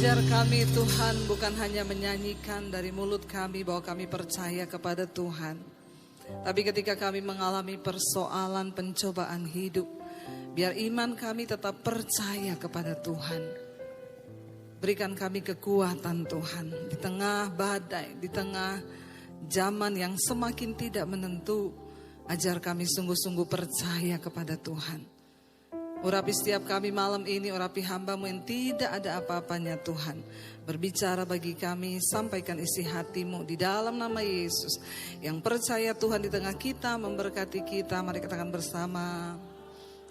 Ajar kami Tuhan bukan hanya menyanyikan dari mulut kami bahwa kami percaya kepada Tuhan. Tapi ketika kami mengalami persoalan pencobaan hidup, biar iman kami tetap percaya kepada Tuhan. Berikan kami kekuatan Tuhan di tengah badai, di tengah zaman yang semakin tidak menentu. Ajar kami sungguh-sungguh percaya kepada Tuhan. Urapi setiap kami malam ini, urapi hamba-Mu yang tidak ada apa-apanya Tuhan. Berbicara bagi kami, sampaikan isi hati-Mu di dalam nama Yesus. Yang percaya Tuhan di tengah kita, memberkati kita, mari katakan bersama.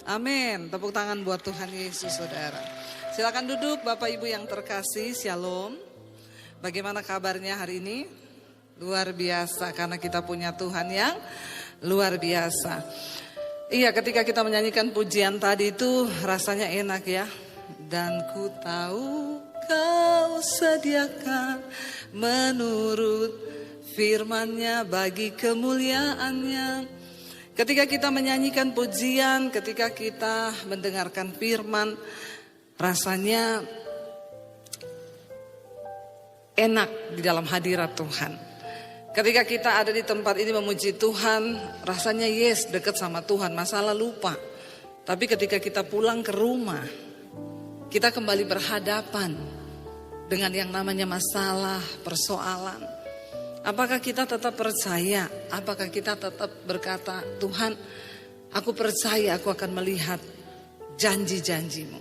Amin. Tepuk tangan buat Tuhan Yesus, saudara. Silakan duduk Bapak Ibu yang terkasih, Shalom. Bagaimana kabarnya hari ini? Luar biasa, karena kita punya Tuhan yang luar biasa. Iya, ketika kita menyanyikan pujian tadi itu rasanya enak ya. Dan ku tahu Kau sediakan menurut firman-Nya bagi kemuliaan-Nya. Ketika kita menyanyikan pujian, ketika kita mendengarkan firman, rasanya enak di dalam hadirat Tuhan. Ketika kita ada di tempat ini memuji Tuhan, rasanya yes, dekat sama Tuhan, masalah lupa. Tapi ketika kita pulang ke rumah, kita kembali berhadapan dengan yang namanya masalah, persoalan. Apakah kita tetap percaya? Apakah kita tetap berkata, Tuhan, aku percaya aku akan melihat janji-janji-Mu.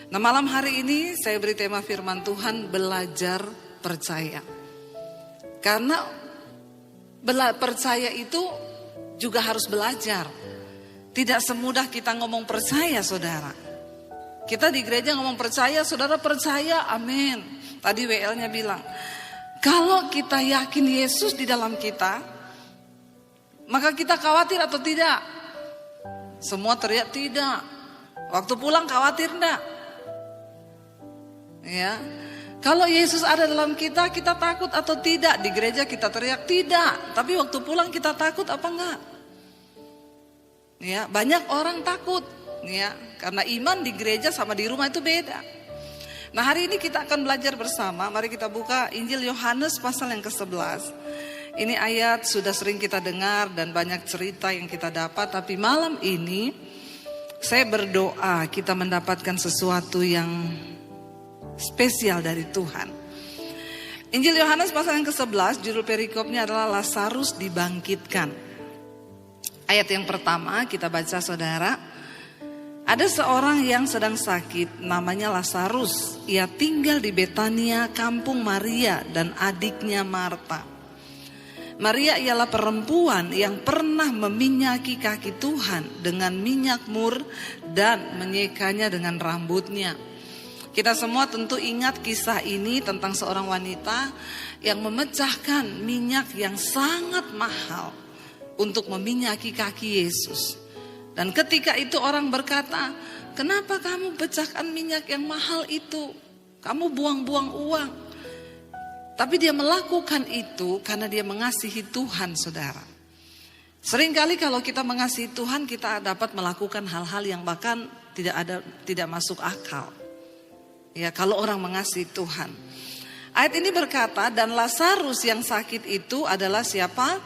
Nah, malam hari ini saya beri tema firman Tuhan, belajar percaya. Karena percaya itu juga harus belajar. Tidak semudah kita ngomong percaya, saudara. Kita di gereja ngomong percaya, saudara percaya, amin. Tadi WL-nya bilang, kalau kita yakin Yesus di dalam kita, maka kita khawatir atau tidak? Semua teriak tidak. Waktu pulang khawatir enggak? Ya. Kalau Yesus ada dalam kita, kita takut atau tidak? Di gereja kita teriak tidak, tapi waktu pulang kita takut apa enggak? Ya, banyak orang takut, ya, karena iman di gereja sama di rumah itu beda. Nah, hari ini kita akan belajar bersama. Mari kita buka Injil Yohanes pasal yang ke-11. Ini ayat sudah sering kita dengar dan banyak cerita yang kita dapat, tapi malam ini saya berdoa kita mendapatkan sesuatu yang spesial dari Tuhan. Injil Yohanes pasal yang ke-11, judul perikopnya adalah Lazarus dibangkitkan. Ayat yang pertama kita baca, saudara. Ada seorang yang sedang sakit, namanya Lazarus. Ia tinggal di Betania, kampung Maria dan adiknya Marta. Maria ialah perempuan yang pernah meminyaki kaki Tuhan dengan minyak mur dan menyekanya dengan rambutnya. Kita semua tentu ingat kisah ini tentang seorang wanita yang memecahkan minyak yang sangat mahal untuk meminyaki kaki Yesus. Dan ketika itu orang berkata, kenapa kamu pecahkan minyak yang mahal itu? Kamu buang-buang uang. Tapi dia melakukan itu karena dia mengasihi Tuhan, saudara. Seringkali kalau kita mengasihi Tuhan, kita dapat melakukan hal-hal yang bahkan tidak masuk akal. Ya, kalau orang mengasihi Tuhan. Ayat ini berkata, dan Lazarus yang sakit itu adalah siapa?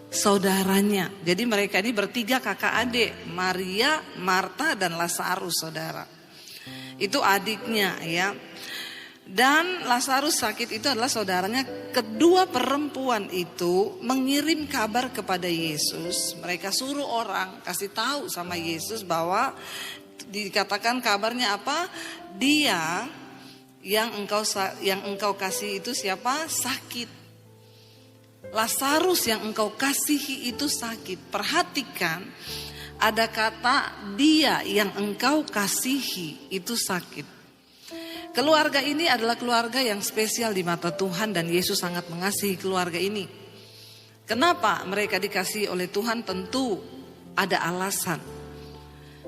Saudaranya. Jadi mereka ini bertiga kakak adik, Maria, Marta dan Lazarus, saudara. Itu adiknya, ya. Dan Lazarus sakit itu adalah saudaranya. Kedua perempuan itu mengirim kabar kepada Yesus. Mereka suruh orang kasih tahu sama Yesus bahwa dikatakan kabarnya apa? Dia yang engkau kasih itu siapa? Sakit. Lazarus yang engkau kasihi itu sakit. Perhatikan, ada kata dia yang engkau kasihi itu sakit. Keluarga ini adalah keluarga yang spesial di mata Tuhan dan Yesus sangat mengasihi keluarga ini. Kenapa mereka dikasihi oleh Tuhan? Tentu ada alasan.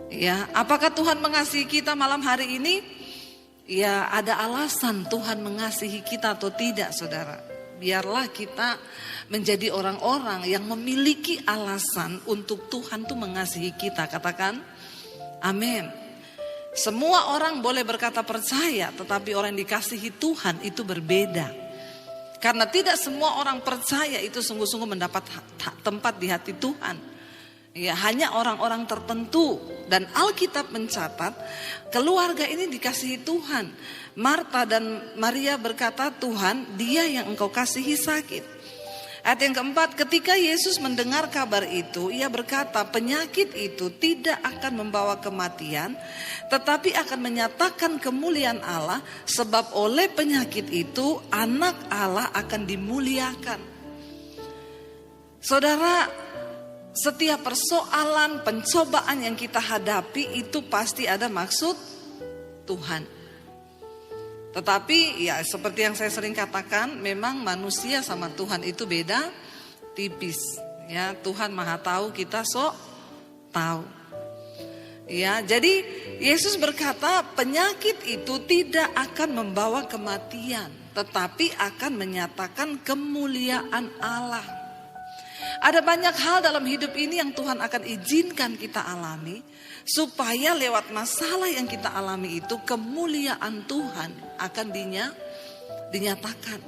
Ya, apakah Tuhan mengasihi kita malam hari ini? Ya, ada alasan Tuhan mengasihi kita atau tidak, saudara. Biarlah kita menjadi orang-orang yang memiliki alasan untuk Tuhan tuh mengasihi kita. Katakan, amin. Semua orang boleh berkata percaya, tetapi orang yang dikasihi Tuhan itu berbeda. Karena tidak semua orang percaya itu sungguh-sungguh mendapat tempat di hati Tuhan. Ya, hanya orang-orang tertentu. Dan Alkitab mencatat keluarga ini dikasihi Tuhan. Marta dan Maria berkata, Tuhan, dia yang engkau kasihi sakit. Ayat yang keempat, ketika Yesus mendengar kabar itu, ia berkata, penyakit itu tidak akan membawa kematian, tetapi akan menyatakan kemuliaan Allah, sebab oleh penyakit itu anak Allah akan dimuliakan. Saudara, setiap persoalan, pencobaan yang kita hadapi itu pasti ada maksud Tuhan. Tetapi ya seperti yang saya sering katakan, memang manusia sama Tuhan itu beda tipis. Ya, Tuhan Maha tahu, kita sok tahu. Ya, jadi Yesus berkata penyakit itu tidak akan membawa kematian, tetapi akan menyatakan kemuliaan Allah. Ada banyak hal dalam hidup ini yang Tuhan akan izinkan kita alami, supaya lewat masalah yang kita alami itu kemuliaan Tuhan akan dinyatakan.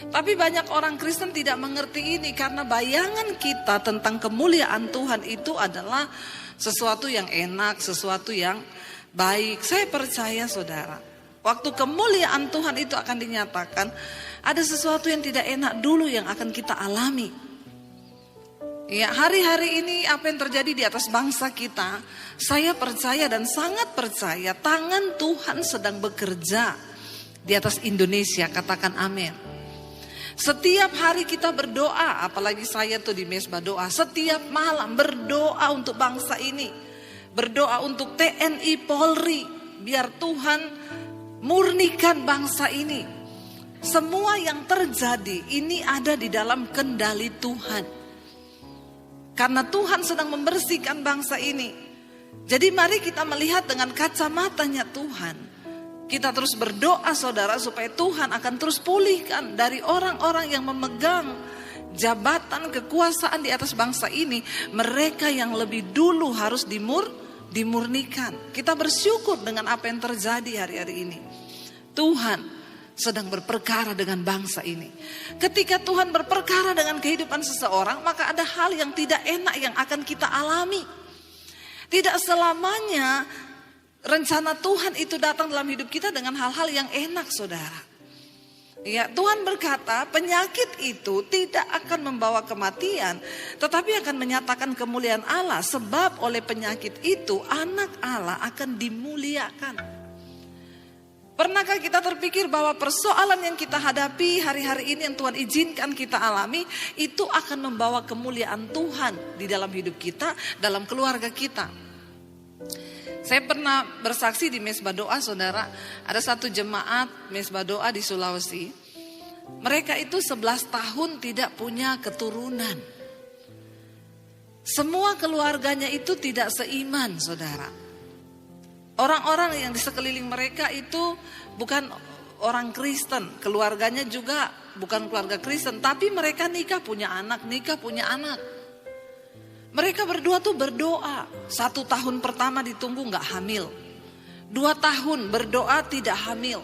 Tapi banyak orang Kristen tidak mengerti ini, karena bayangan kita tentang kemuliaan Tuhan itu adalah sesuatu yang enak, sesuatu yang baik. Saya percaya saudara, waktu kemuliaan Tuhan itu akan dinyatakan, ada sesuatu yang tidak enak dulu yang akan kita alami. Ya, hari-hari ini apa yang terjadi di atas bangsa kita, saya percaya dan sangat percaya tangan Tuhan sedang bekerja di atas Indonesia. Katakan amin. Setiap hari kita berdoa, apalagi saya tuh di Mesbah Doa, setiap malam berdoa untuk bangsa ini, berdoa untuk TNI Polri, biar Tuhan murnikan bangsa ini. Semua yang terjadi ini ada di dalam kendali Tuhan. Karena Tuhan sedang membersihkan bangsa ini. Jadi mari kita melihat dengan kacamatanya Tuhan. Kita terus berdoa saudara, supaya Tuhan akan terus pulihkan dari orang-orang yang memegang jabatan kekuasaan di atas bangsa ini. Mereka yang lebih dulu harus dimurnikan. Kita bersyukur dengan apa yang terjadi hari-hari ini. Tuhan sedang berperkara dengan bangsa ini. Ketika Tuhan berperkara dengan kehidupan seseorang, maka ada hal yang tidak enak yang akan kita alami. Tidak selamanya rencana Tuhan itu datang dalam hidup kita dengan hal-hal yang enak, saudara. Ya, Tuhan berkata penyakit itu tidak akan membawa kematian, tetapi akan menyatakan kemuliaan Allah, sebab oleh penyakit itu anak Allah akan dimuliakan. Pernahkah kita terpikir bahwa persoalan yang kita hadapi hari-hari ini yang Tuhan izinkan kita alami, itu akan membawa kemuliaan Tuhan di dalam hidup kita, dalam keluarga kita. Saya pernah bersaksi di Mesbah Doa, saudara. Ada satu jemaat Mesbah Doa di Sulawesi. Mereka itu 11 tahun tidak punya keturunan. Semua keluarganya itu tidak seiman, saudara. Orang-orang yang di sekeliling mereka itu bukan orang Kristen, keluarganya juga bukan keluarga Kristen, tapi mereka nikah punya anak. Mereka berdua tuh berdoa, 1 tahun pertama ditunggu gak hamil, 2 tahun berdoa tidak hamil,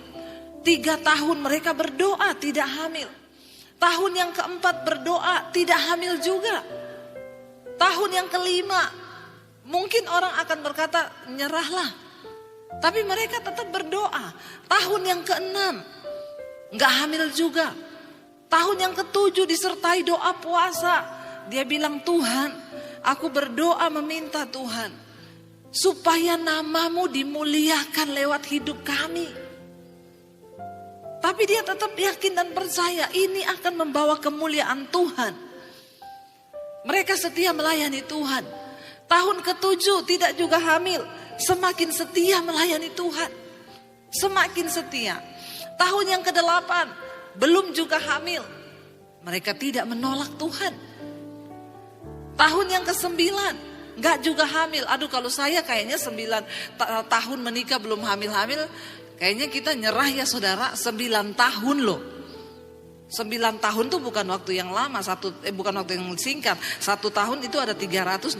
3 tahun mereka berdoa tidak hamil, tahun yang keempat berdoa tidak hamil juga, tahun yang kelima mungkin orang akan berkata nyerahlah. Tapi mereka tetap berdoa. Tahun yang ke-6 gak hamil juga. Tahun yang ke-7 disertai doa puasa. Dia bilang, Tuhan, aku berdoa meminta Tuhan, supaya namamu dimuliakan lewat hidup kami. Tapi dia tetap yakin dan percaya ini akan membawa kemuliaan Tuhan. Mereka setia melayani Tuhan. Tahun ke-7 tidak juga hamil. Semakin setia melayani Tuhan, semakin setia. Tahun yang ke-8 belum juga hamil, mereka tidak menolak Tuhan. Tahun yang ke-9 gak juga hamil. Aduh, kalau saya kayaknya 9 tahun menikah belum hamil-hamil, kayaknya kita nyerah ya saudara. 9 tahun loh. 9 tahun tuh bukan waktu yang lama, bukan waktu yang singkat. 1 tahun itu ada 365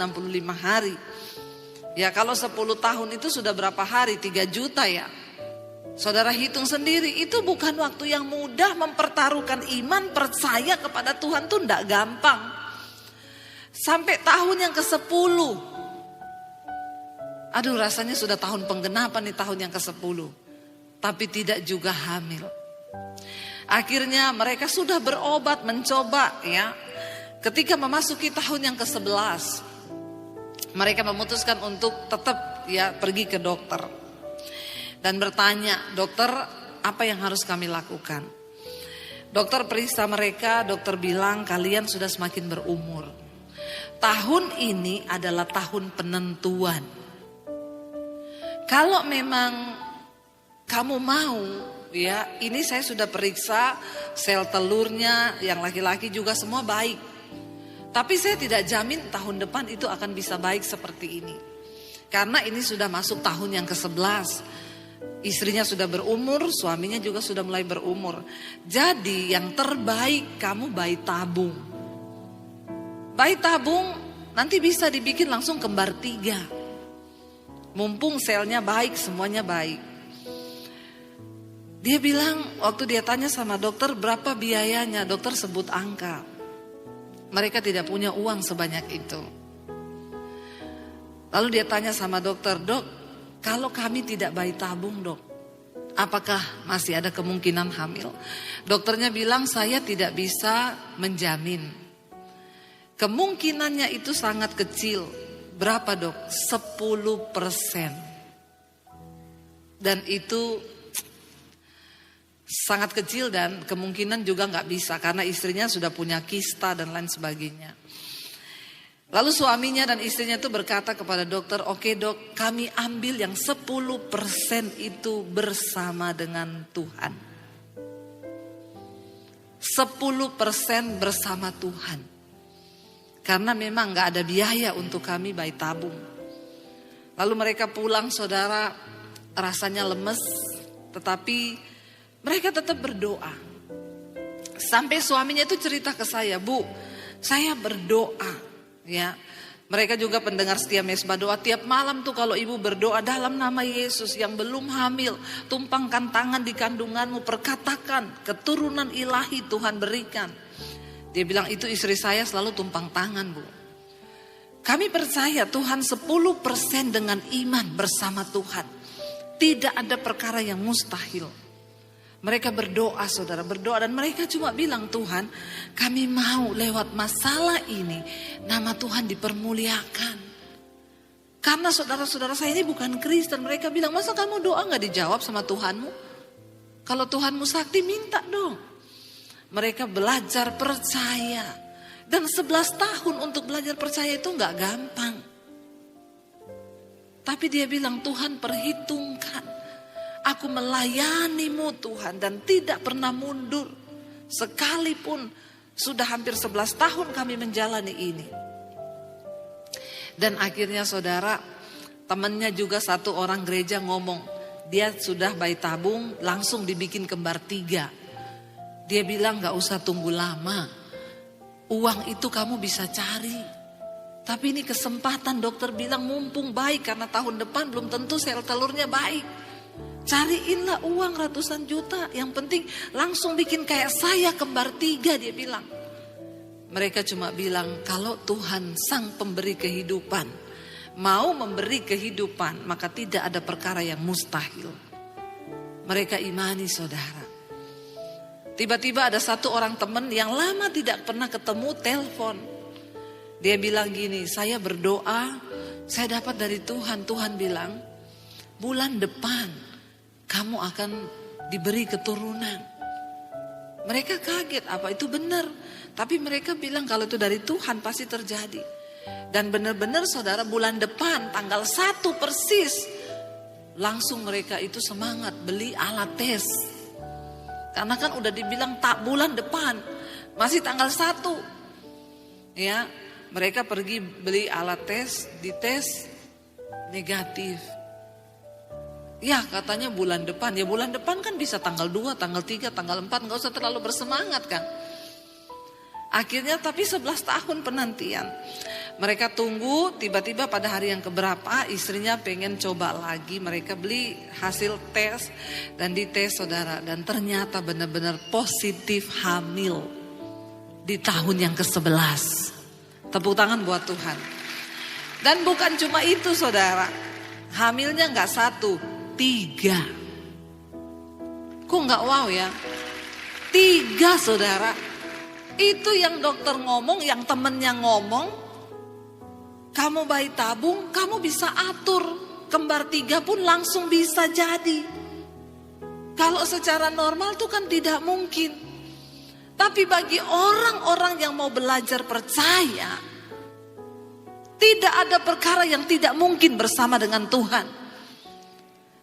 hari. Ya kalau 10 tahun itu sudah berapa hari? 3 juta ya. Saudara hitung sendiri, itu bukan waktu yang mudah. Mempertaruhkan iman, percaya kepada Tuhan tuh enggak gampang. Sampai tahun yang ke-10. Aduh, rasanya sudah tahun penggenapan nih, tahun yang ke-10. Tapi tidak juga hamil. Akhirnya mereka sudah berobat, mencoba ya. Ketika memasuki tahun yang ke-11, mereka memutuskan untuk tetap ya pergi ke dokter. Dan bertanya, dokter, apa yang harus kami lakukan? Dokter periksa mereka, dokter bilang kalian sudah semakin berumur. Tahun ini adalah tahun penentuan. Kalau memang kamu mau, ya ini saya sudah periksa sel telurnya, yang laki-laki juga semua baik. Tapi saya tidak jamin tahun depan itu akan bisa baik seperti ini. Karena ini sudah masuk tahun yang ke-11. Istrinya sudah berumur, suaminya juga sudah mulai berumur. Jadi yang terbaik kamu bayi tabung. Bayi tabung nanti bisa dibikin langsung kembar 3. Mumpung selnya baik, semuanya baik. Dia bilang waktu dia tanya sama dokter berapa biayanya, dokter sebut angka. Mereka tidak punya uang sebanyak itu. Lalu dia tanya sama dokter, dok, kalau kami tidak bayi tabung dok, apakah masih ada kemungkinan hamil? Dokternya bilang saya tidak bisa menjamin. Kemungkinannya itu sangat kecil. Berapa dok? 10%. Dan itu sangat kecil dan kemungkinan juga nggak bisa karena istrinya sudah punya kista dan lain sebagainya. Lalu suaminya dan istrinya itu berkata kepada dokter, oke dok, kami ambil yang 10% itu bersama dengan Tuhan. 10% bersama Tuhan. Karena memang gak ada biaya untuk kami bayi tabung. Lalu mereka pulang, saudara, rasanya lemes, tetapi mereka tetap berdoa. Sampai suaminya itu cerita ke saya, Bu, saya berdoa. Ya, mereka juga pendengar setia Mesbah Doa. Tiap malam tuh kalau ibu berdoa dalam nama Yesus yang belum hamil, tumpangkan tangan di kandunganmu, perkatakan keturunan ilahi Tuhan berikan. Dia bilang itu istri saya selalu tumpang tangan, Bu. Kami percaya Tuhan 10% dengan iman bersama Tuhan. Tidak ada perkara yang mustahil. Mereka berdoa, saudara, berdoa, dan mereka cuma bilang, Tuhan, kami mau lewat masalah ini nama Tuhan dipermuliakan. Karena saudara-saudara saya ini bukan Kristen. Mereka bilang, masa kamu doa gak dijawab sama Tuhanmu? Kalau Tuhanmu sakti, minta dong. Mereka belajar percaya. Dan 11 tahun untuk belajar percaya itu gak gampang. Tapi dia bilang, Tuhan perhitungkan. Aku melayanimu Tuhan dan tidak pernah mundur. Sekalipun sudah hampir 11 tahun kami menjalani ini. Dan akhirnya saudara, temannya juga satu orang gereja ngomong, dia sudah bayi tabung langsung dibikin kembar 3. Dia bilang gak usah tunggu lama. Uang itu kamu bisa cari. Tapi ini kesempatan, dokter bilang mumpung baik karena tahun depan belum tentu sel telurnya baik. Cariinlah uang ratusan juta. Yang penting langsung bikin kayak saya kembar 3, dia bilang. Mereka cuma bilang kalau Tuhan sang pemberi kehidupan mau memberi kehidupan, maka tidak ada perkara yang mustahil. Mereka imani, saudara. Tiba-tiba ada satu orang teman yang lama tidak pernah ketemu, telepon. Dia bilang gini, saya berdoa, saya dapat dari Tuhan. Tuhan bilang bulan depan kamu akan diberi keturunan. Mereka kaget, apa itu benar? Tapi mereka bilang kalau itu dari Tuhan pasti terjadi. Dan benar-benar saudara, bulan depan tanggal 1 persis, langsung mereka itu semangat beli alat tes. Karena kan udah dibilang tak bulan depan, masih tanggal 1. Ya, mereka pergi beli alat tes, dites negatif. Ya katanya bulan depan. Ya bulan depan kan bisa tanggal 2, tanggal 3, tanggal 4. Gak usah terlalu bersemangat kan. Akhirnya tapi 11 tahun penantian. Mereka tunggu, tiba-tiba pada hari yang keberapa istrinya pengen coba lagi. Mereka beli hasil tes dan dites saudara. Dan ternyata benar-benar positif hamil di tahun yang ke-11. Tepuk tangan buat Tuhan. Dan bukan cuma itu saudara. Hamilnya gak 1, 3. Kok gak wow ya? 3 saudara. Itu yang dokter ngomong, yang temennya ngomong. Kamu bayi tabung, kamu bisa atur. Kembar 3 pun langsung bisa jadi. Kalau secara normal itu kan tidak mungkin. Tapi bagi orang-orang yang mau belajar percaya, tidak ada perkara yang tidak mungkin bersama dengan Tuhan.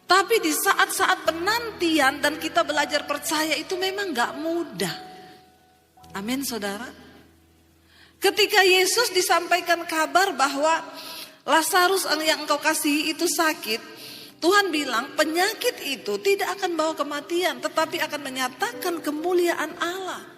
Tapi di saat-saat penantian dan kita belajar percaya itu memang gak mudah. Amin saudara. Ketika Yesus disampaikan kabar bahwa Lazarus yang engkau kasihi itu sakit, Tuhan bilang penyakit itu tidak akan bawa kematian, tetapi akan menyatakan kemuliaan Allah.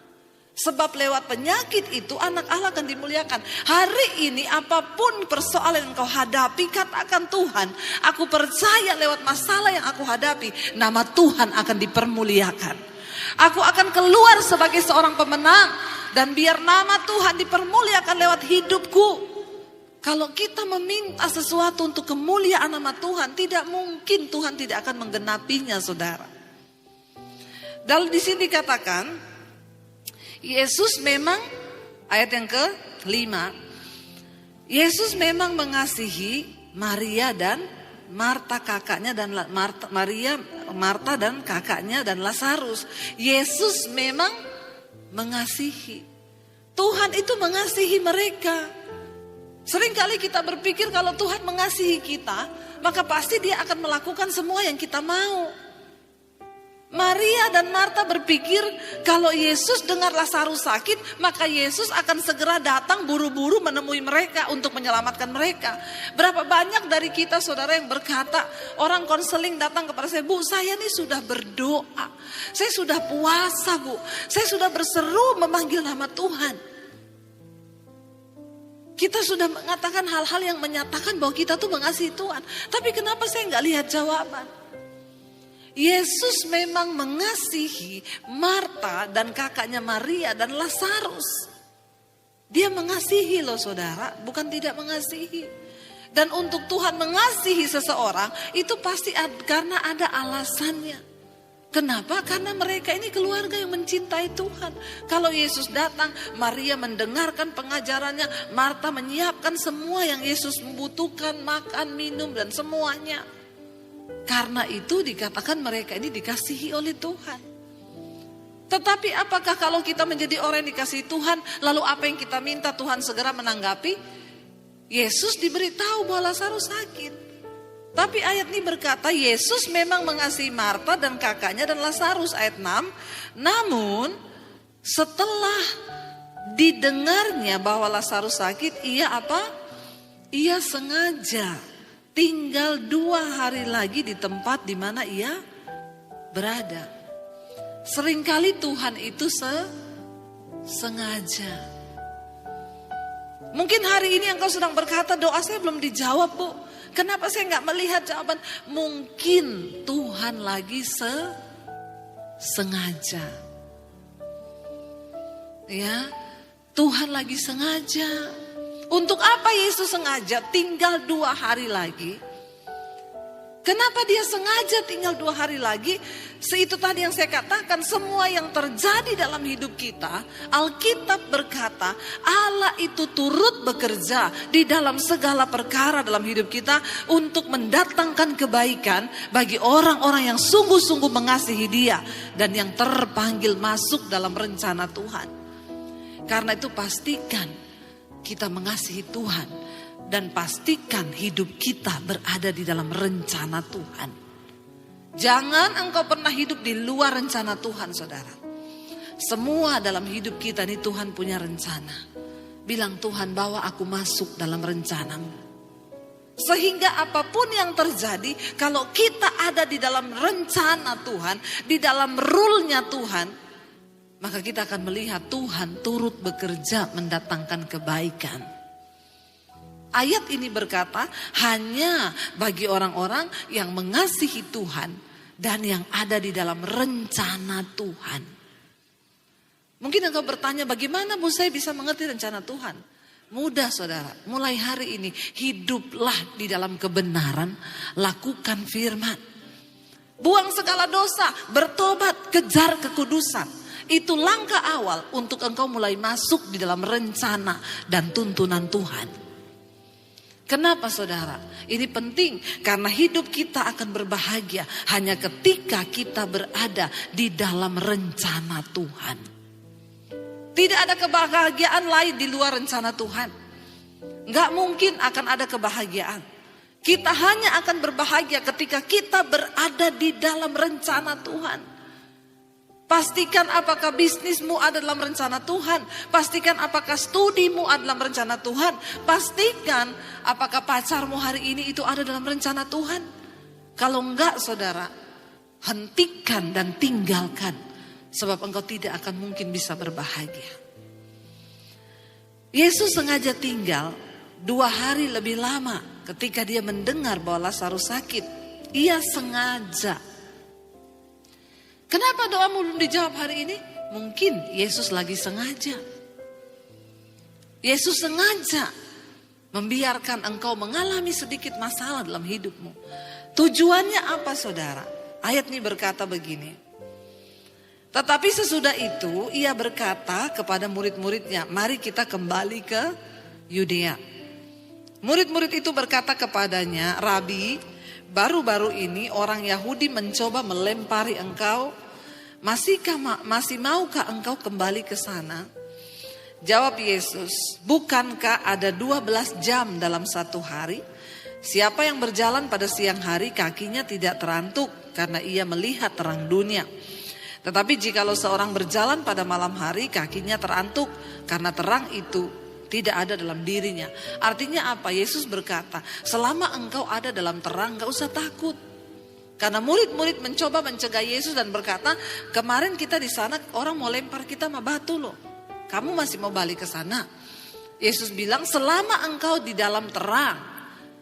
Sebab lewat penyakit itu anak Allah akan dimuliakan. Hari ini apapun persoalan yang engkau hadapi, katakan Tuhan, aku percaya lewat masalah yang aku hadapi, nama Tuhan akan dipermuliakan. Aku akan keluar sebagai seorang pemenang. Dan biar nama Tuhan dipermuliakan lewat hidupku. Kalau kita meminta sesuatu untuk kemuliaan nama Tuhan, tidak mungkin Tuhan tidak akan menggenapinya saudara. Dan di sini dikatakan, Yesus memang, ayat yang ke-5, Yesus memang mengasihi Maria dan Marta kakaknya dan Marta dan kakaknya dan Lazarus. Yesus memang mengasihi. Tuhan itu mengasihi mereka. Seringkali kita berpikir kalau Tuhan mengasihi kita, maka pasti Dia akan melakukan semua yang kita mau. Maria dan Marta berpikir kalau Yesus dengar Lazarus sakit, maka Yesus akan segera datang buru-buru menemui mereka untuk menyelamatkan mereka. Berapa banyak dari kita saudara yang berkata, orang konseling datang kepada saya, Bu saya ini sudah berdoa, saya sudah puasa Bu, saya sudah berseru memanggil nama Tuhan. Kita sudah mengatakan hal-hal yang menyatakan bahwa kita tuh mengasihi Tuhan. Tapi kenapa saya nggak lihat jawaban? Yesus memang mengasihi Marta dan kakaknya Maria dan Lazarus. Dia mengasihi loh saudara, bukan tidak mengasihi. Dan untuk Tuhan mengasihi seseorang itu pasti karena ada alasannya. Kenapa? Karena mereka ini keluarga yang mencintai Tuhan. Kalau Yesus datang, Maria mendengarkan pengajarannya, Marta menyiapkan semua yang Yesus membutuhkan, makan, minum dan semuanya. Karena itu dikatakan mereka ini dikasihi oleh Tuhan. Tetapi apakah kalau kita menjadi orang yang dikasihi Tuhan, lalu apa yang kita minta Tuhan segera menanggapi? Yesus diberitahu bahwa Lazarus sakit. Tapi ayat ini berkata Yesus memang mengasihi Marta dan kakaknya dan Lazarus. Ayat 6. Namun setelah didengarnya bahwa Lazarus sakit, ia apa? Ia sengaja tinggal 2 hari lagi di tempat di mana ia berada. Seringkali Tuhan itu sengaja. Mungkin hari ini engkau sedang berkata, doa saya belum dijawab Bu. Kenapa saya gak melihat jawaban? Mungkin Tuhan lagi sengaja. Ya, Tuhan lagi sengaja. Untuk apa Yesus sengaja tinggal 2 hari lagi? Kenapa dia sengaja tinggal 2 hari lagi? Itu tadi yang saya katakan, semua yang terjadi dalam hidup kita, Alkitab berkata Allah itu turut bekerja di dalam segala perkara dalam hidup kita untuk mendatangkan kebaikan bagi orang-orang yang sungguh-sungguh mengasihi Dia dan yang terpanggil masuk dalam rencana Tuhan. Karena itu pastikan kita mengasihi Tuhan dan pastikan hidup kita berada di dalam rencana Tuhan. Jangan engkau pernah hidup di luar rencana Tuhan saudara. Semua dalam hidup kita ini Tuhan punya rencana. Bilang Tuhan bawa aku masuk dalam rencanamu. Sehingga apapun yang terjadi, kalau kita ada di dalam rencana Tuhan, di dalam rule-nya Tuhan, maka kita akan melihat Tuhan turut bekerja mendatangkan kebaikan. Ayat ini berkata hanya bagi orang-orang yang mengasihi Tuhan dan yang ada di dalam rencana Tuhan. Mungkin engkau bertanya, bagaimana Bu saya bisa mengerti rencana Tuhan? Mudah saudara, mulai hari ini hiduplah di dalam kebenaran, lakukan firman. Buang segala dosa, bertobat, kejar kekudusan. Itu langkah awal untuk engkau mulai masuk di dalam rencana dan tuntunan Tuhan. Kenapa saudara? Ini penting karena hidup kita akan berbahagia hanya ketika kita berada di dalam rencana Tuhan. Tidak ada kebahagiaan lain di luar rencana Tuhan. Enggak mungkin akan ada kebahagiaan. Kita hanya akan berbahagia ketika kita berada di dalam rencana Tuhan. Pastikan apakah bisnismu ada dalam rencana Tuhan. Pastikan apakah studimu ada dalam rencana Tuhan. Pastikan apakah pacarmu hari ini itu ada dalam rencana Tuhan. Kalau enggak saudara, hentikan dan tinggalkan. Sebab engkau tidak akan mungkin bisa berbahagia. Yesus sengaja tinggal 2 hari lebih lama ketika dia mendengar bahwa Lazarus sakit. Ia sengaja. Kenapa doamu belum dijawab hari ini? Mungkin Yesus lagi sengaja. Yesus sengaja membiarkan engkau mengalami sedikit masalah dalam hidupmu. Tujuannya apa saudara? Ayat ini berkata begini. Tetapi sesudah itu ia berkata kepada murid-muridnya, mari kita kembali ke Yudea. Murid-murid itu berkata kepadanya, Rabi, baru-baru ini orang Yahudi mencoba melempari engkau. Masih maukah engkau kembali ke sana? Jawab Yesus, bukankah ada 12 jam dalam satu hari? Siapa yang berjalan pada siang hari kakinya tidak terantuk karena ia melihat terang dunia. Tetapi jikalau seorang berjalan pada malam hari kakinya terantuk karena terang itu tidak ada dalam dirinya. Artinya apa? Yesus berkata, selama engkau ada dalam terang gak usah takut. Karena murid-murid mencoba mencegah Yesus dan berkata, kemarin kita di sana orang mau lempar kita sama batu loh. Kamu masih mau balik ke sana? Yesus bilang, selama engkau di dalam terang,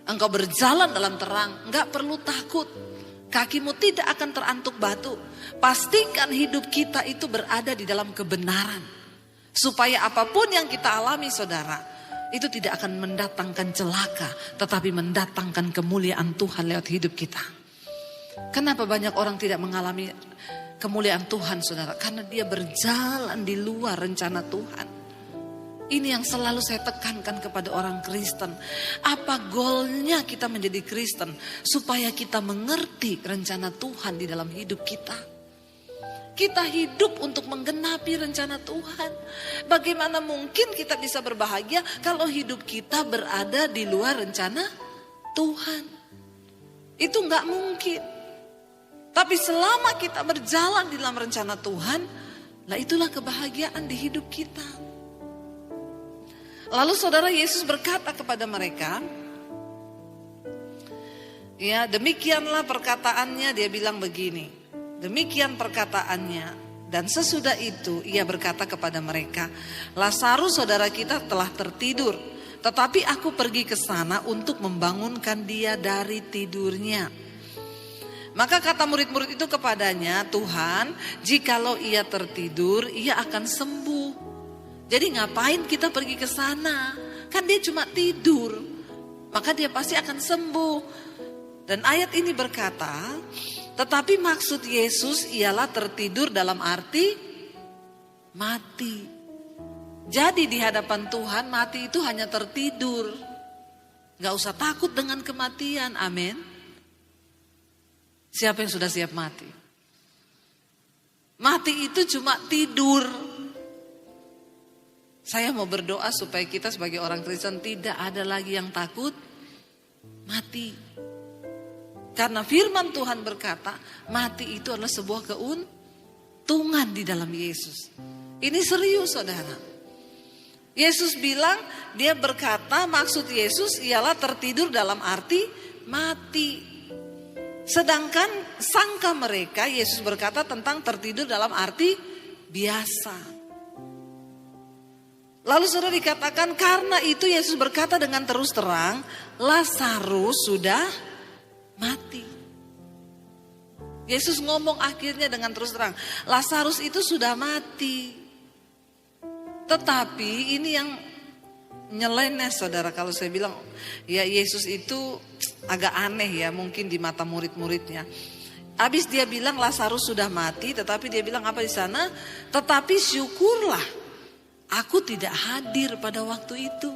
engkau berjalan dalam terang, gak perlu takut. Kakimu tidak akan terantuk batu. Pastikan hidup kita itu berada di dalam kebenaran. Supaya apapun yang kita alami saudara, itu tidak akan mendatangkan celaka, tetapi mendatangkan kemuliaan Tuhan lewat hidup kita. Kenapa banyak orang tidak mengalami kemuliaan Tuhan saudara? Karena dia berjalan di luar rencana Tuhan. Ini yang selalu saya tekankan kepada orang Kristen. Apa goalnya kita menjadi Kristen? Supaya kita mengerti rencana Tuhan di dalam hidup kita. Kita hidup untuk menggenapi rencana Tuhan. Bagaimana mungkin kita bisa berbahagia kalau hidup kita berada di luar rencana Tuhan? Itu gak mungkin. Tapi selama kita berjalan di dalam rencana Tuhan, lah itulah kebahagiaan di hidup kita. Lalu saudara Yesus berkata kepada mereka, ya demikianlah perkataannya, dia bilang begini, demikian perkataannya. Dan sesudah itu ia berkata kepada mereka, Lazarus saudara kita telah tertidur, tetapi aku pergi ke sana untuk membangunkan dia dari tidurnya. Maka kata murid-murid itu kepadanya, Tuhan, jikalau ia tertidur, ia akan sembuh. Jadi ngapain kita pergi ke sana? Kan dia cuma tidur. Maka dia pasti akan sembuh. Dan ayat ini berkata, tetapi maksud Yesus ialah tertidur dalam arti mati. Jadi di hadapan Tuhan mati itu hanya tertidur. Gak usah takut dengan kematian, amin. Siapa yang sudah siap mati? Mati itu cuma tidur. Saya mau berdoa supaya kita sebagai orang Kristen tidak ada lagi yang takut mati. Karena firman Tuhan berkata, mati itu adalah sebuah keuntungan di dalam Yesus. Ini serius saudara. Yesus bilang, dia berkata maksud Yesus ialah tertidur dalam arti mati. Sedangkan sangka mereka, Yesus berkata tentang tertidur dalam arti biasa. Lalu saudara dikatakan karena itu Yesus berkata dengan terus terang, Lazarus sudah mati. Yesus ngomong akhirnya dengan terus terang, Lazarus itu sudah mati. Tetapi ini yang nyeleneh saudara, kalau saya bilang ya Yesus itu agak aneh ya mungkin di mata murid-muridnya. Habis dia bilang Lazarus sudah mati, tetapi dia bilang apa di sana? Tetapi syukurlah aku tidak hadir pada waktu itu.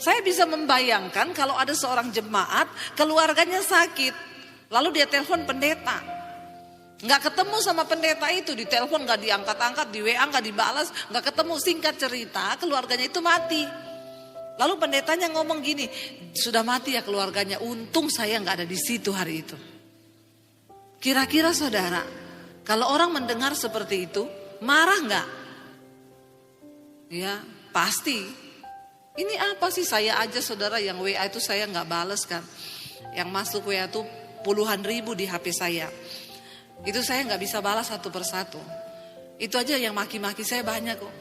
Saya bisa membayangkan kalau ada seorang jemaat, keluarganya sakit, lalu dia telepon pendeta. Nggak ketemu sama pendeta itu, ditelepon nggak diangkat-angkat, di WA nggak dibalas, nggak ketemu. Singkat cerita, keluarganya itu mati. Lalu pendetanya ngomong gini, sudah mati ya keluarganya, untung saya nggak ada di situ hari itu. Kira-kira saudara, kalau orang mendengar seperti itu, marah nggak? Ya, pasti. Ini apa sih, saya aja saudara yang WA itu saya nggak bales kan. Yang masuk WA itu puluhan ribu di HP saya. Itu saya nggak bisa balas satu persatu. Itu aja yang maki-maki saya banyak kok.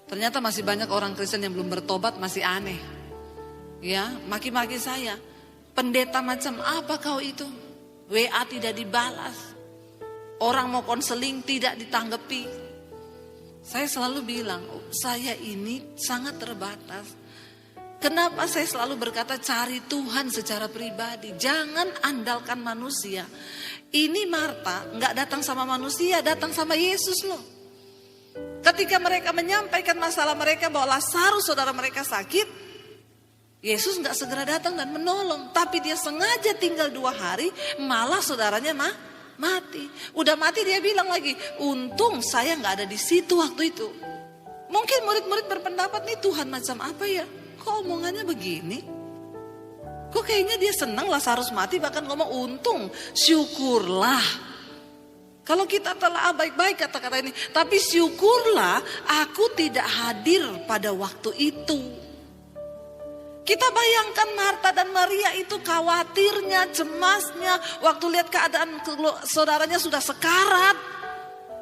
Ternyata masih banyak orang Kristen yang belum bertobat, masih aneh. Ya, maki-maki saya. Pendeta macam apa kau itu? WA tidak dibalas. Orang mau konseling tidak ditanggapi. Saya selalu bilang, saya ini sangat terbatas. Kenapa saya selalu berkata cari Tuhan secara pribadi, jangan andalkan manusia. Ini Marta nggak datang sama manusia, datang sama Yesus loh. Ketika mereka menyampaikan masalah mereka bahwa Lazarus saudara mereka sakit, Yesus nggak segera datang dan menolong, tapi dia sengaja tinggal 2 hari, malah saudaranya mati. Udah mati dia bilang lagi, untung saya nggak ada di situ waktu itu. Mungkin murid-murid berpendapat nih Tuhan macam apa ya? Kok omongannya begini? Kok kayaknya dia senang Lazarus mati, bahkan ngomong untung, syukurlah. Kalau kita telah baik-baik kata-kata ini, tapi syukurlah aku tidak hadir pada waktu itu. Kita bayangkan Marta dan Maria itu khawatirnya, cemasnya, waktu lihat keadaan saudaranya sudah sekarat.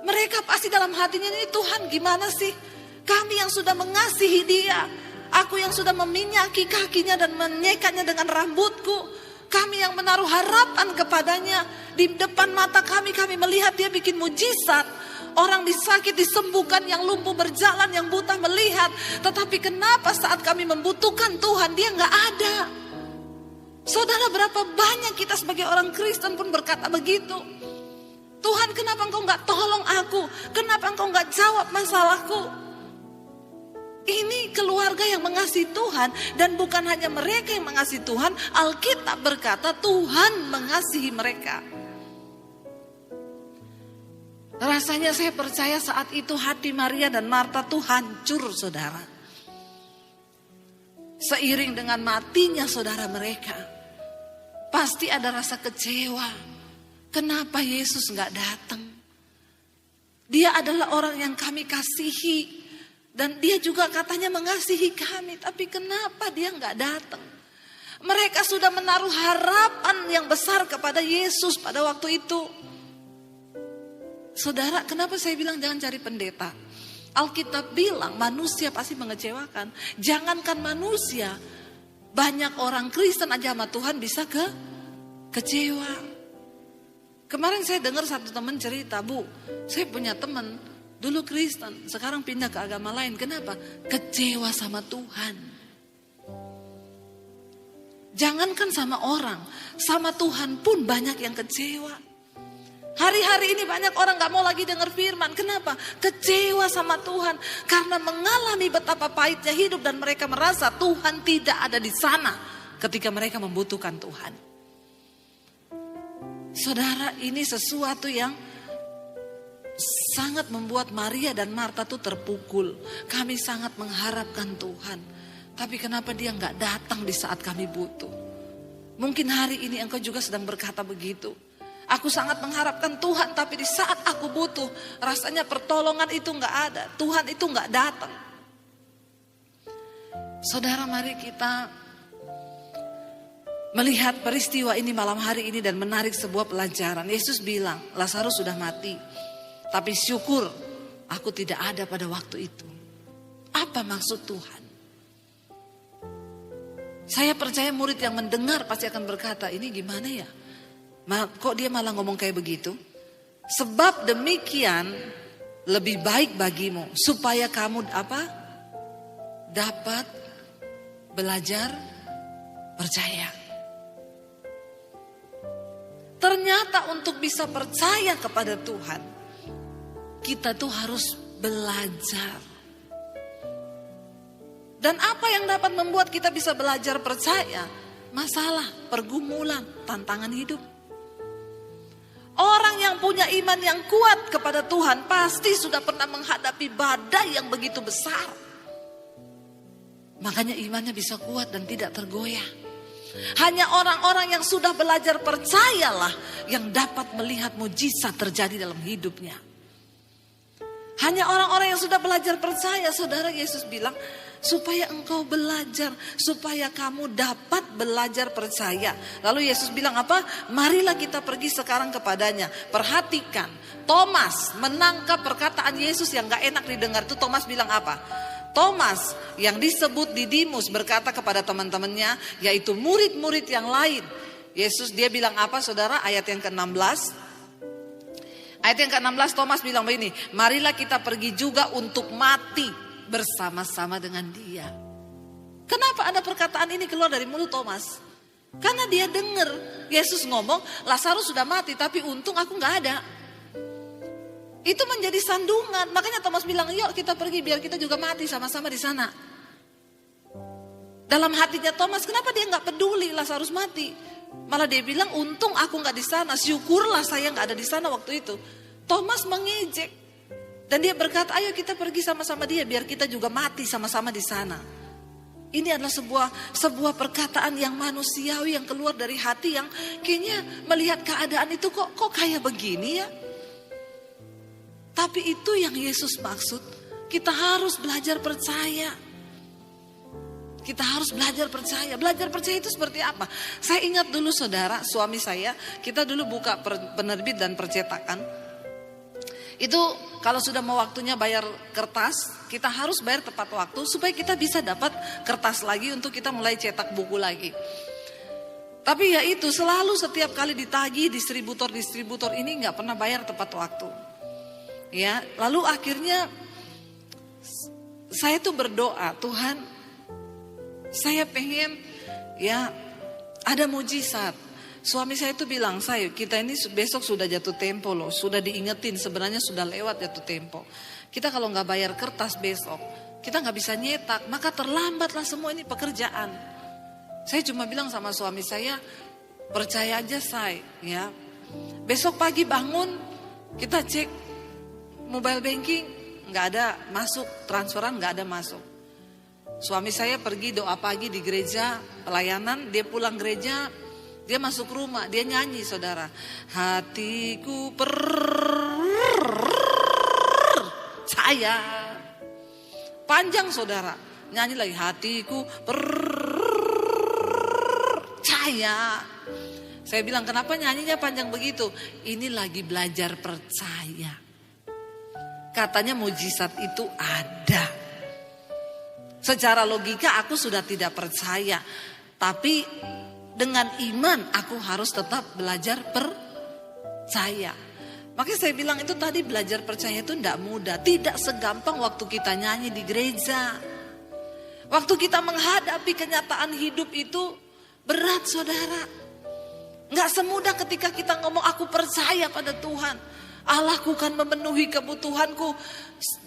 Mereka pasti dalam hatinya ini, Tuhan gimana sih? Kami yang sudah mengasihi dia. Aku yang sudah meminyaki kakinya dan menyekatnya dengan rambutku. Kami yang menaruh harapan kepadanya. Di depan mata kami melihat dia bikin mujizat. Orang disakit disembuhkan, yang lumpuh berjalan, yang buta melihat. Tetapi kenapa saat kami membutuhkan Tuhan dia gak ada? Saudara, berapa banyak kita sebagai orang Kristen pun berkata begitu. Tuhan kenapa engkau gak tolong aku? Kenapa engkau gak jawab masalahku? Ini keluarga yang mengasihi Tuhan, dan bukan hanya mereka yang mengasihi Tuhan. Alkitab berkata Tuhan mengasihi mereka. Rasanya saya percaya saat itu hati Maria dan Marta tuh hancur saudara. Seiring dengan matinya saudara mereka, pasti ada rasa kecewa. Kenapa Yesus gak datang? Dia adalah orang yang kami kasihi. Dan dia juga katanya mengasihi kami, tapi kenapa dia nggak datang? Mereka sudah menaruh harapan yang besar kepada Yesus pada waktu itu. Saudara, kenapa saya bilang jangan cari pendeta? Alkitab bilang manusia pasti mengecewakan. Jangankan manusia, banyak orang Kristen aja sama Tuhan bisa kecewa. Kemarin saya dengar satu teman cerita, Bu, saya punya teman dulu Kristen, sekarang pindah ke agama lain. Kenapa? Kecewa sama Tuhan. Jangankan sama orang, sama Tuhan pun banyak yang kecewa. Hari-hari ini banyak orang gak mau lagi dengar firman. Kenapa? Kecewa sama Tuhan. Karena mengalami betapa pahitnya hidup dan mereka merasa Tuhan tidak ada di sana ketika mereka membutuhkan Tuhan. Saudara, ini sesuatu yang sangat membuat Maria dan Marta tuh terpukul. Kami sangat mengharapkan Tuhan, tapi kenapa dia nggak datang di saat kami butuh? Mungkin hari ini engkau juga sedang berkata begitu. Aku sangat mengharapkan Tuhan, tapi di saat aku butuh, rasanya pertolongan itu nggak ada. Tuhan itu nggak datang. Saudara, mari kita melihat peristiwa ini malam hari ini dan menarik sebuah pelajaran. Yesus bilang, Lazarus sudah mati. Tapi syukur aku tidak ada pada waktu itu. Apa maksud Tuhan? Saya percaya murid yang mendengar pasti akan berkata, ini gimana ya? Kok dia malah ngomong kayak begitu? Sebab demikian lebih baik bagimu supaya kamu dapat belajar percaya. Ternyata untuk bisa percaya kepada Tuhan, kita tuh harus belajar. Dan apa yang dapat membuat kita bisa belajar percaya? Masalah, pergumulan, tantangan hidup. Orang yang punya iman yang kuat kepada Tuhan pasti sudah pernah menghadapi badai yang begitu besar. Makanya imannya bisa kuat dan tidak tergoyah. Hanya orang-orang yang sudah belajar percayalah yang dapat melihat mujizat terjadi dalam hidupnya. Hanya orang-orang yang sudah belajar percaya, saudara, Yesus bilang, supaya engkau belajar, supaya kamu dapat belajar percaya. Lalu Yesus bilang apa? Marilah kita pergi sekarang kepadanya. Perhatikan, Thomas menangkap perkataan Yesus yang gak enak didengar. Itu Thomas bilang apa? Thomas yang disebut Didimus berkata kepada teman-temannya, yaitu murid-murid yang lain. Yesus dia bilang apa, saudara? Ayat yang ke-16. Ayat yang ke-16 Thomas bilang begini, marilah kita pergi juga untuk mati bersama-sama dengan dia. Kenapa ada perkataan ini keluar dari mulut Thomas? Karena dia dengar Yesus ngomong, Lazarus sudah mati tapi untung aku gak ada. Itu menjadi sandungan. Makanya Thomas bilang, yuk kita pergi biar kita juga mati sama-sama di sana. Dalam hatinya Thomas, kenapa dia gak peduli Lazarus mati? Malah dia bilang, untung aku gak di sana, syukurlah saya gak ada di sana waktu itu. Thomas mengejek. Dan dia berkata, ayo kita pergi sama-sama dia biar kita juga mati sama-sama di sana. Ini adalah sebuah perkataan yang manusiawi yang keluar dari hati yang kayaknya melihat keadaan itu kok kayak begini ya. Tapi itu yang Yesus maksud. Kita harus belajar percaya. Kita harus belajar percaya. Belajar percaya itu seperti apa? Saya ingat dulu saudara, suami saya, kita dulu buka penerbit dan percetakan. Itu kalau sudah mau waktunya bayar kertas, kita harus bayar tepat waktu supaya kita bisa dapat kertas lagi untuk kita mulai cetak buku lagi. Tapi ya itu selalu setiap kali ditagih distributor ini nggak pernah bayar tepat waktu. Ya, lalu akhirnya saya tuh berdoa, Tuhan, saya pengen ya ada mujizat. Suami saya itu bilang, kita ini besok sudah jatuh tempo loh. Sudah diingetin sebenarnya sudah lewat jatuh tempo. Kita kalau gak bayar kertas besok, kita gak bisa nyetak. Maka terlambatlah semua ini pekerjaan. Saya cuma bilang sama suami saya, percaya aja ya. Besok pagi bangun, kita cek mobile banking, gak ada masuk, transferan gak ada masuk. Suami saya pergi doa pagi di gereja, pelayanan, dia pulang gereja, dia masuk rumah, dia nyanyi saudara. Hatiku percaya. Panjang saudara. Nyanyi lagi, hatiku percaya. Saya bilang, kenapa nyanyinya panjang begitu? Ini lagi belajar percaya. Katanya mujizat itu ada. Secara logika aku sudah tidak percaya. Tapi dengan iman aku harus tetap belajar percaya. Makanya saya bilang itu tadi belajar percaya itu tidak mudah. Tidak segampang waktu kita nyanyi di gereja. Waktu kita menghadapi kenyataan hidup itu berat saudara. Gak semudah ketika kita ngomong aku percaya pada Tuhan. Allahku kan memenuhi kebutuhanku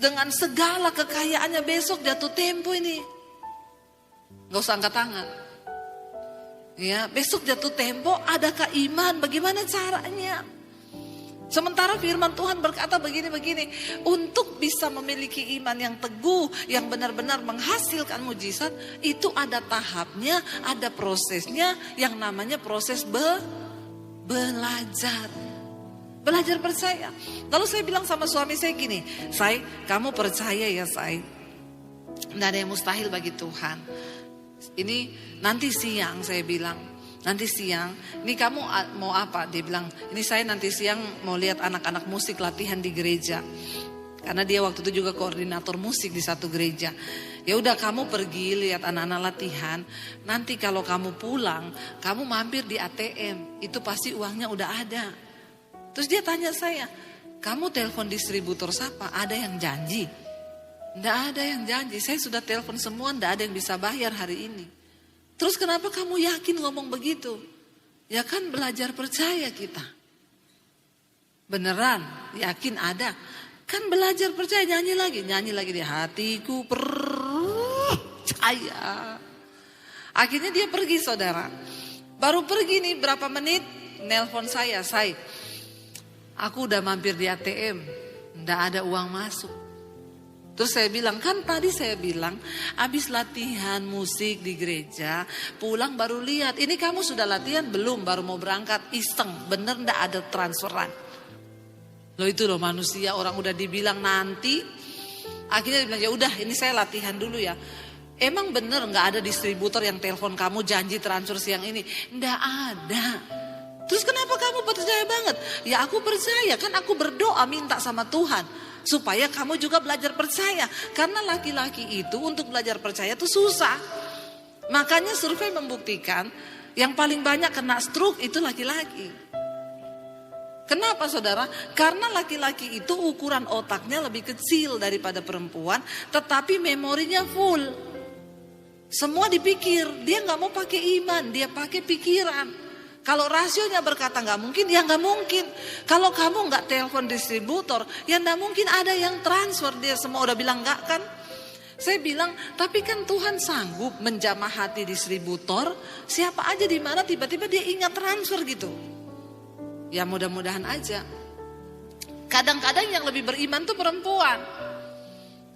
dengan segala kekayaannya. Besok jatuh tempo ini. Gak usah angkat tangan. Ya, besok jatuh tempo, adakah iman? Bagaimana caranya? Sementara firman Tuhan berkata begini-begini, untuk bisa memiliki iman yang teguh, yang benar-benar menghasilkan mujizat, itu ada tahapnya, ada prosesnya, yang namanya proses belajar. Belajar percaya. Lalu saya bilang sama suami saya gini, kamu percaya ya tidak ada yang mustahil bagi Tuhan. Ini nanti siang saya bilang, nanti siang, ini kamu mau apa? Dia bilang, ini saya nanti siang mau lihat anak-anak musik latihan di gereja. Karena dia waktu itu juga koordinator musik di satu gereja. Ya udah, kamu pergi lihat anak-anak latihan. Nanti kalau kamu pulang, kamu mampir di ATM. Itu pasti uangnya udah ada. Terus dia tanya saya, kamu telepon distributor siapa? Ada yang janji? Nggak ada yang janji. Saya sudah telepon semua, nggak ada yang bisa bayar hari ini. Terus kenapa kamu yakin ngomong begitu? Ya kan belajar percaya kita. Beneran, yakin ada. Kan belajar percaya, nyanyi lagi di hatiku percaya. Akhirnya dia pergi, saudara. Baru pergi nih berapa menit, nelpon saya, aku udah mampir di ATM, nggak ada uang masuk. Terus saya bilang, kan tadi saya bilang habis latihan musik di gereja, pulang baru lihat. Ini kamu sudah latihan belum? Baru mau berangkat, iseng, bener nggak ada transferan. Loh itu loh manusia, orang udah dibilang nanti. Akhirnya dia bilang, ya udah ini saya latihan dulu ya. Emang bener nggak ada distributor yang telepon kamu janji transfer siang ini? Nggak ada. Terus kenapa kamu percaya banget? Ya aku percaya, kan aku berdoa minta sama Tuhan supaya kamu juga belajar percaya. Karena laki-laki itu untuk belajar percaya itu susah. Makanya survei membuktikan yang paling banyak kena stroke itu laki-laki. Kenapa saudara? Karena laki-laki itu ukuran otaknya lebih kecil daripada perempuan, tetapi memorinya full. Semua dipikir, dia gak mau pakai iman, dia pakai pikiran. Kalau rasionya berkata gak mungkin, ya gak mungkin. Kalau kamu gak telepon distributor, ya gak mungkin ada yang transfer. Dia semua udah bilang gak kan? Saya bilang, tapi kan Tuhan sanggup menjamah hati distributor. Siapa aja di mana tiba-tiba dia ingat transfer gitu. Ya mudah-mudahan aja. Kadang-kadang yang lebih beriman tuh perempuan.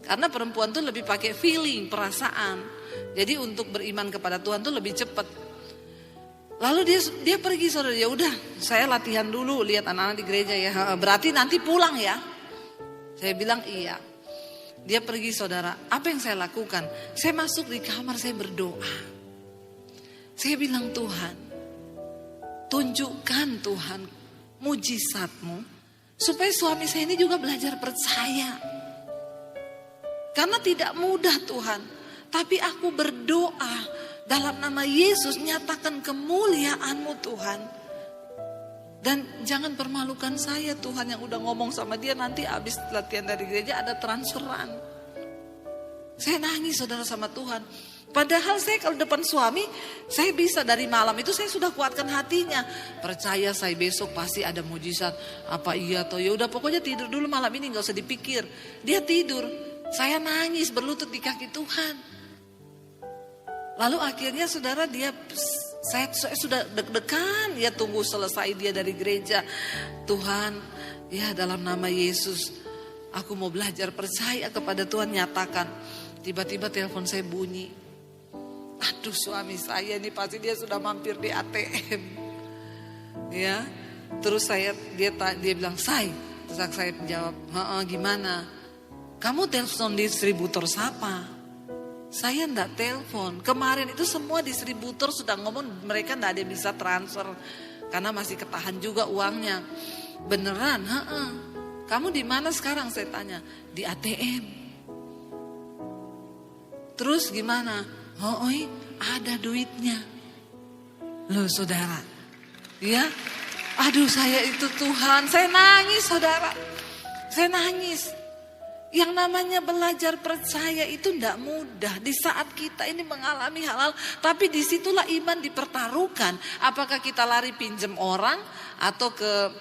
Karena perempuan tuh lebih pakai feeling, perasaan. Jadi untuk beriman kepada Tuhan tuh lebih cepat. Lalu dia pergi, saudara. Ya udah, saya latihan dulu lihat anak-anak di gereja ya. Berarti nanti pulang ya. Saya bilang iya. Dia pergi, saudara. Apa yang saya lakukan? Saya masuk di kamar, saya berdoa. Saya bilang, Tuhan, tunjukkan Tuhan mujizatmu supaya suami saya ini juga belajar percaya. Karena tidak mudah Tuhan, tapi aku berdoa dalam nama Yesus, nyatakan kemuliaan-Mu Tuhan. Dan jangan permalukan saya Tuhan, yang udah ngomong sama dia nanti habis latihan dari gereja ada transferan. Saya nangis saudara sama Tuhan. Padahal saya kalau depan suami, saya bisa dari malam itu saya sudah kuatkan hatinya. Percaya saya besok pasti ada mujizat. Apa iya toh? Ya udah pokoknya tidur dulu malam ini, nggak usah dipikir. Dia tidur, saya nangis berlutut di kaki Tuhan. Lalu akhirnya saudara saya sudah deg-degan ya tunggu selesai dia dari gereja. Tuhan, ya dalam nama Yesus, aku mau belajar percaya kepada Tuhan, nyatakan. Tiba-tiba telepon saya bunyi. Aduh suami saya ini pasti dia sudah mampir di ATM. Ya. Terus dia bilang, terus saya jawab, gimana? Kamu telepon distributor siapa? Saya enggak telepon. Kemarin itu semua distributor sudah ngomong mereka enggak ada yang bisa transfer. Karena masih ketahan juga uangnya. Beneran? Kamu di mana sekarang? Saya tanya. Di ATM. Terus gimana? Ada duitnya. Loh saudara. Ya. Aduh saya itu Tuhan. Saya nangis saudara. Saya nangis. Yang namanya belajar percaya itu tidak mudah. Di saat kita ini mengalami hal-hal. Tapi disitulah iman dipertaruhkan. Apakah kita lari pinjam orang. Atau ke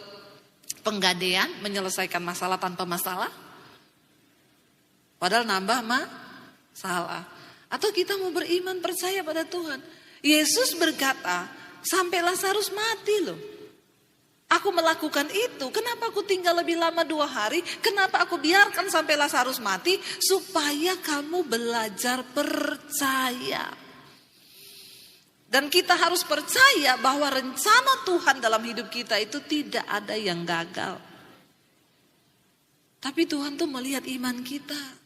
penggadean. Menyelesaikan masalah tanpa masalah. Padahal nambah masalah. Atau kita mau beriman percaya pada Tuhan. Yesus berkata, sampai Lazarus mati loh. Aku melakukan itu. Kenapa aku tinggal lebih lama 2 hari? Kenapa aku biarkan sampai Lazarus mati? Supaya kamu belajar percaya. Dan kita harus percaya bahwa rencana Tuhan dalam hidup kita itu tidak ada yang gagal. Tapi Tuhan tuh melihat iman kita.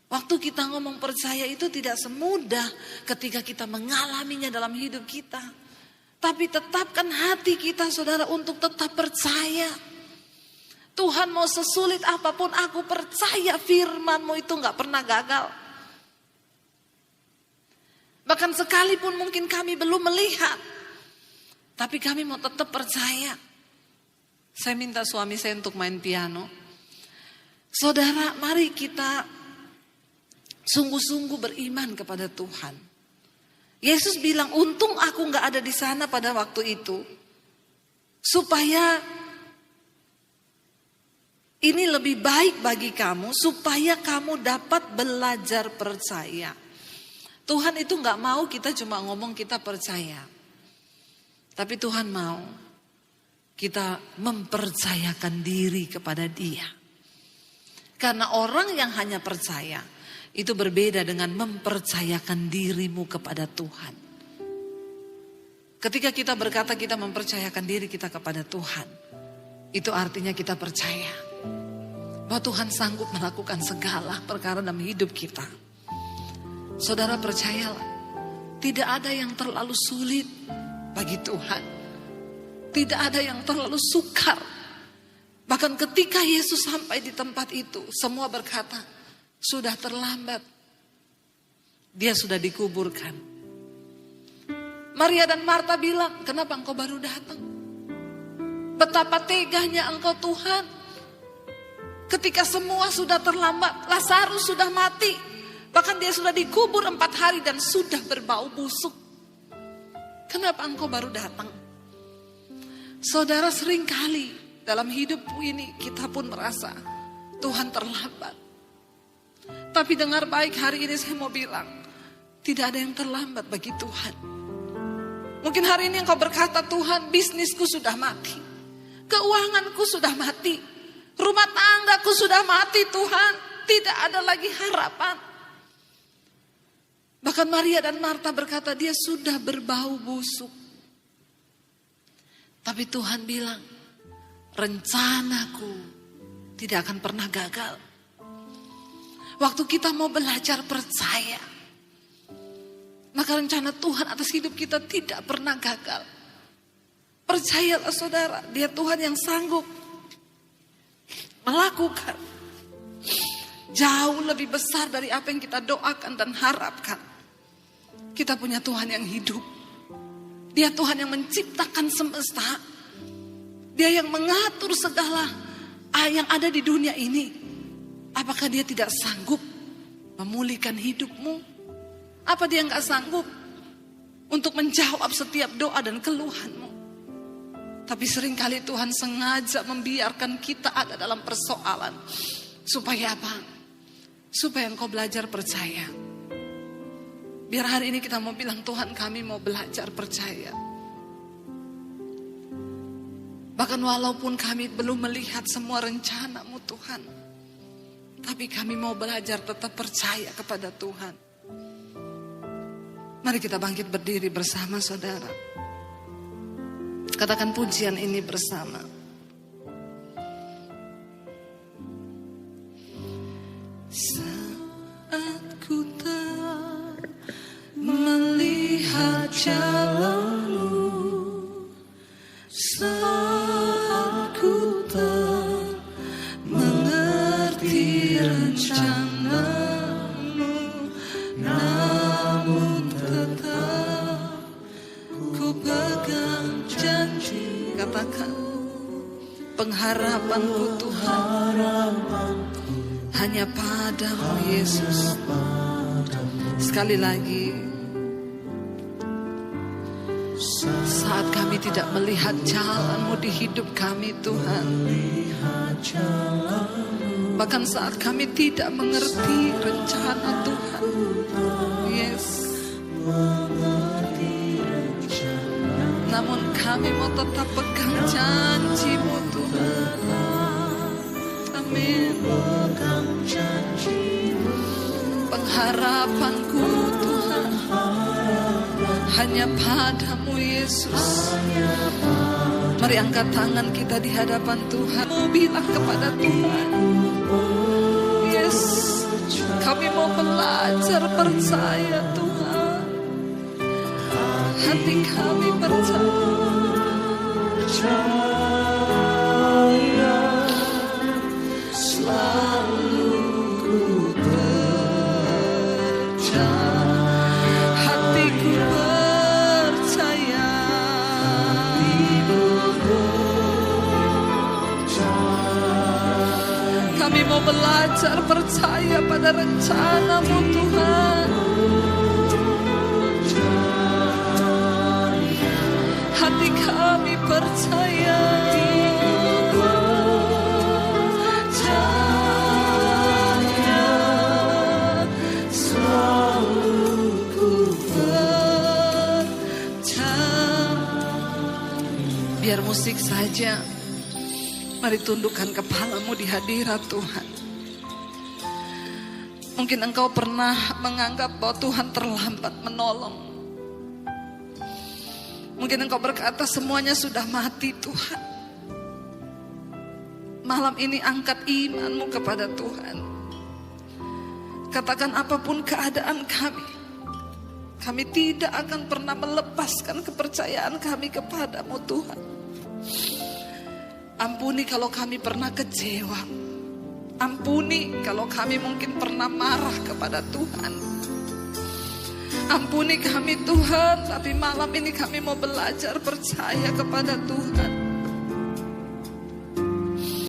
Waktu kita ngomong percaya itu tidak semudah ketika kita mengalaminya dalam hidup kita. Tapi tetapkan hati kita saudara untuk tetap percaya. Tuhan mau sesulit apapun, aku percaya firman-Mu itu gak pernah gagal. Bahkan sekalipun mungkin kami belum melihat, tapi kami mau tetap percaya. Saya minta suami saya untuk main piano. Saudara, mari kita sungguh-sungguh beriman kepada Tuhan. Yesus bilang, untung aku gak ada di sana pada waktu itu, supaya ini lebih baik bagi kamu, supaya kamu dapat belajar percaya. Tuhan itu gak mau kita cuma ngomong kita percaya. Tapi Tuhan mau kita mempercayakan diri kepada Dia. Karena orang yang hanya percaya, itu berbeda dengan mempercayakan dirimu kepada Tuhan. Ketika kita berkata kita mempercayakan diri kita kepada Tuhan, itu artinya kita percaya bahwa Tuhan sanggup melakukan segala perkara dalam hidup kita. Saudara, percayalah, tidak ada yang terlalu sulit bagi Tuhan. Tidak ada yang terlalu sukar. Bahkan ketika Yesus sampai di tempat itu, semua berkata, sudah terlambat. Dia sudah dikuburkan. Maria dan Marta bilang, kenapa engkau baru datang? Betapa teganya engkau Tuhan. Ketika semua sudah terlambat, Lazarus sudah mati. Bahkan dia sudah dikubur 4 hari dan sudah berbau busuk. Kenapa engkau baru datang? Saudara, seringkali dalam hidupku ini kita pun merasa Tuhan terlambat. Tapi dengar baik, hari ini saya mau bilang, tidak ada yang terlambat bagi Tuhan. Mungkin hari ini engkau berkata, Tuhan, bisnisku sudah mati, keuanganku sudah mati, rumah tanggaku sudah mati Tuhan, tidak ada lagi harapan. Bahkan Maria dan Marta berkata, dia sudah berbau busuk. Tapi Tuhan bilang, rencanaku tidak akan pernah gagal. Waktu kita mau belajar percaya, maka rencana Tuhan atas hidup kita tidak pernah gagal. Percayalah saudara, Dia Tuhan yang sanggup melakukan jauh lebih besar dari apa yang kita doakan dan harapkan. Kita punya Tuhan yang hidup. Dia Tuhan yang menciptakan semesta. Dia yang mengatur segala yang ada di dunia ini. Apakah Dia tidak sanggup memulihkan hidupmu? Apa Dia nggak sanggup untuk menjawab setiap doa dan keluhanmu? Tapi seringkali Tuhan sengaja membiarkan kita ada dalam persoalan. Supaya apa? Supaya engkau belajar percaya. Biar hari ini kita mau bilang, Tuhan, kami mau belajar percaya. Bahkan walaupun kami belum melihat semua rencana-Mu Tuhan, tapi kami mau belajar tetap percaya kepada Tuhan. Mari kita bangkit berdiri bersama saudara. Katakan pujian ini bersama. Saat ku tak melihat jalanmu, saat ku tak mengerti rencanamu, namun tetap ku pegang janji. Katakan, pengharapanku Tuhan hanya padamu Yesus. Sekali lagi, saat kami tidak melihat jalan-Mu di hidup kami Tuhan, bahkan saat kami tidak mengerti rencana Tuhan, yes, namun kami mau tetap pegang janji-Mu Tuhan. Amin. Pengharapanku Tuhan hanya padamu Yesus. Mari angkat tangan kita di hadapan Tuhan. Mau bilang kepada Tuhan, yes, kami mau belajar percaya Tuhan. Hati kami percaya. Kami mau belajar percaya pada rencana-Mu Tuhan. Hati kami percaya. Biar musik saja. Mari tundukkan kepalamu di hadirat Tuhan. Mungkin engkau pernah menganggap bahwa Tuhan terlambat menolong. Mungkin engkau berkata semuanya sudah mati Tuhan. Malam ini angkat imanmu kepada Tuhan. Katakan apapun keadaan kami. Kami tidak akan pernah melepaskan kepercayaan kami kepadamu Tuhan. Ampuni kalau kami pernah kecewa. Ampuni kalau kami mungkin pernah marah kepada Tuhan. Ampuni kami Tuhan, tapi malam ini kami mau belajar percaya kepada Tuhan.